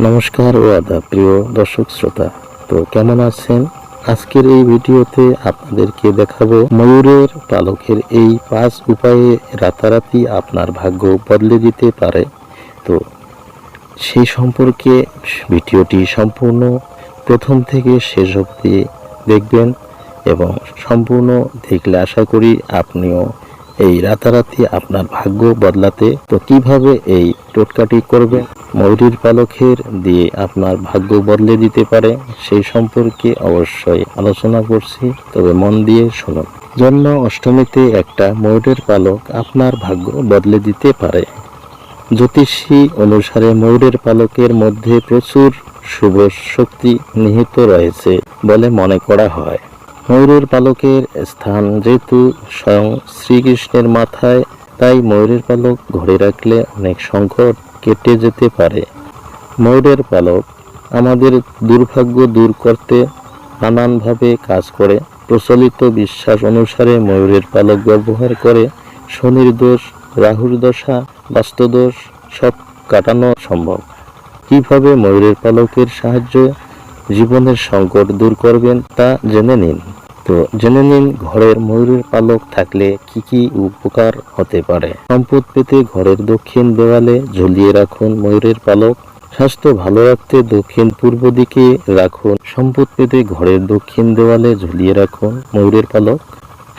নমস্কার ও আদাব প্রিয় দর্শক শ্রোতা। তো কেমন আছেন? আজকের এই ভিডিওতে আপনাদেরকে দেখাবো ময়ূরের পালকের এই 5 উপায়ে রাতারাতি আপনার ভাগ্য বদলে দিতে পারে। তো সেই সম্পর্কে ভিডিওটি সম্পূর্ণ প্রথম থেকে শেষ অবধি দেখবেন এবং সম্পূর্ণ দেখলে আশা করি আপনিও এই রাতারাতি আপনার ভাগ্য বদলাতে তো কিভাবে এই টোটকাটি করবেন ময়ূরের পালকের দিয়ে আপনার ভাগ্য বদলে দিতে পারে সেই সম্পর্কে অবশ্যই আলোচনা করছি, তবে মন দিয়ে শুনুন। জন্ম অষ্টমীতে একটা ময়ূরের পালক আপনার ভাগ্য বদলে দিতে পারে। জ্যোতিষী অনুসারে ময়ূরের পালকের মধ্যে প্রচুর শুভ শক্তি নিহিত রয়েছে বলে মনে করা হয়। ময়ূরের পালকের স্থান যেহেতু স্বয়ং শ্রীকৃষ্ণের মাথায়, তাই ময়ূরের পালক ঘরে রাখলে অনেক সংকট কেটে যেতে পারে। ময়ূরের পালক আমাদের দুর্ভাগ্য দূর করতে নানানভাবে কাজ করে। প্রচলিত বিশ্বাস অনুসারে ময়ূরের পালক ব্যবহার করে শনির দোষ, রাহুর দশা, বাস্তুদোষ সব কাটানো সম্ভব। কিভাবে ময়ূরের পালকের সাহায্যে জীবনের সংকট দূর করবেন তা জেনে নিন। তো জেনে নিন ঘরের ময়ূরের পালক থাকলে কি কি উপকার হতে পারে। সম্পদ পেতে ঘরের দক্ষিণ দেওয়ালে ঝুলিয়ে রাখুন ময়ূরের পালক। স্বাস্থ্য ভালো রাখতে দক্ষিণ পূর্ব দিকে রাখুন। সম্পদ পেতে ঘরের দক্ষিণ দেওয়ালে ঝুলিয়ে রাখুন ময়ূরের পালক।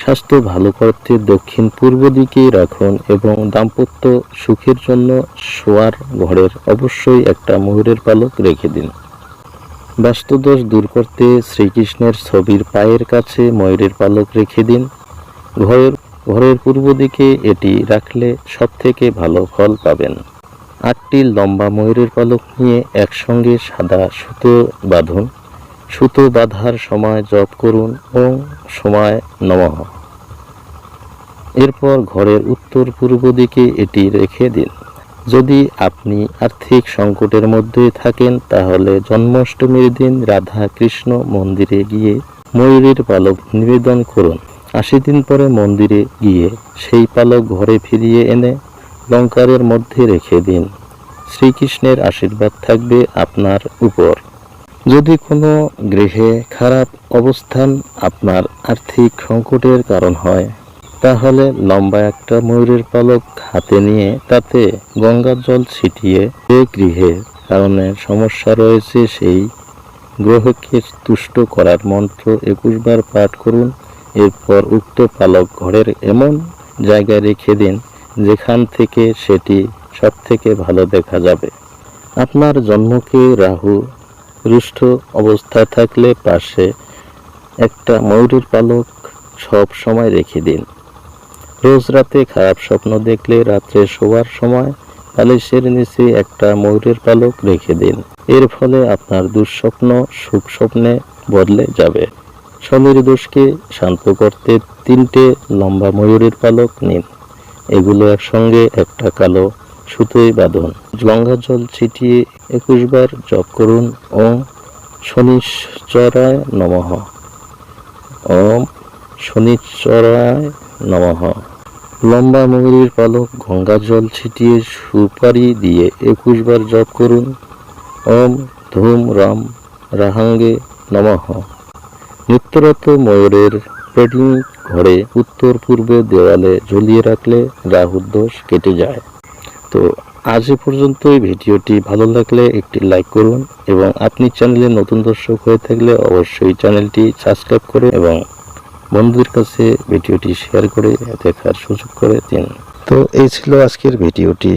স্বাস্থ্য ভালো করতে দক্ষিণ পূর্ব দিকে রাখুন এবং দাম্পত্য সুখের জন্য শোয়ার ঘরের অবশ্যই একটা ময়ূরের পালক রেখে দিন। বাস্তুদোষ দূর করতে শ্রীকৃষ্ণের ছবির পায়ের কাছে ময়ূরের পালক রেখে দিন। ঘরের পূর্ব দিকে এটি রাখলে সবথেকে ভালো ফল পাবেন। 8টি লম্বা ময়ূরের পালক নিয়ে একসঙ্গে সাদা সুতো বাঁধুন। সুতো বাঁধার সময় জপ করুন ওম সময় নমঃ। এরপর ঘরের উত্তর পূর্ব দিকে এটি রেখে দিন। যদি আপনি আর্থিক সংকটের মধ্যে থাকেন তাহলে জন্মাষ্টমীর দিন রাধা কৃষ্ণ মন্দিরে গিয়ে ময়ূরের পালক নিবেদন করুন। 80 দিন পরে মন্দিরে গিয়ে সেই পালক ঘরে ফিরিয়ে এনে লঙ্কারের মধ্যে রেখে দিন। শ্রীকৃষ্ণের আশীর্বাদ থাকবে আপনার উপর। যদি কোনো গৃহে খারাপ অবস্থান আপনার আর্থিক সংকটের কারণ হয় তাহলে লম্বা একটা ময়ূরের পালক হাতে নিয়ে তাতে গঙ্গার জল ছিটিয়ে যে গৃহের কারণে সমস্যা রয়েছে সেই গ্রহকে তুষ্ট করার মন্ত্র 21 বার পাঠ করুন। এরপর উক্ত পালক ঘরের এমন জায়গায় রেখে দিন যেখান থেকে সেটি সব থেকে ভালো দেখা যাবে। আপনার জন্মকে রাহু রুষ্ট অবস্থায় থাকলে পাশে একটা ময়ূরের পালক সব সময় রেখে দিন। রোজ রাতে খারাপ স্বপ্ন দেখলে রাত্রে শোয়ার সময় বালিশের নিচে একটা ময়ূরের পালক রেখে দিন। এর ফলে আপনার দুঃস্বপ্ন সুখ স্বপ্নে বদলে যাবে। শনির দোষকে শান্ত করতে 3টে লম্বা ময়ূরের পালক নিন। এগুলো একসঙ্গে একটা কালো সুতোয় বাঁধুন। গঙ্গা জল ছিটিয়ে 21 বার জপ করুন ওম শনিশ্চরায় নমঃ। ওম শনিশ্চরায় নমঃ। লম্বা ময়ূরের পালক গঙ্গা জল ছিটিয়ে সুপারি দিয়ে 21 বার জপ করুন ওম ধূম রাম রাহাঙ্গে নমঃ। নিত্যরত ময়ূরের পেডিং ঘরে উত্তর পূর্বে দেওয়ালে ঝুলিয়ে রাখলে রাহুর দোষ কেটে যায়। তো আজ এ পর্যন্তই। ভিডিওটি ভালো লাগলে একটি লাইক করুন এবং আপনি চ্যানেলে নতুন দর্শক হয়ে থাকলে অবশ্যই চ্যানেলটি সাবস্ক্রাইব করে এবং বন্ধুদের কাছে ভিডিওটি শেয়ার করে দেখার সুযোগ করে দিন। তো এই ছিল আজকের ভিডিওটি।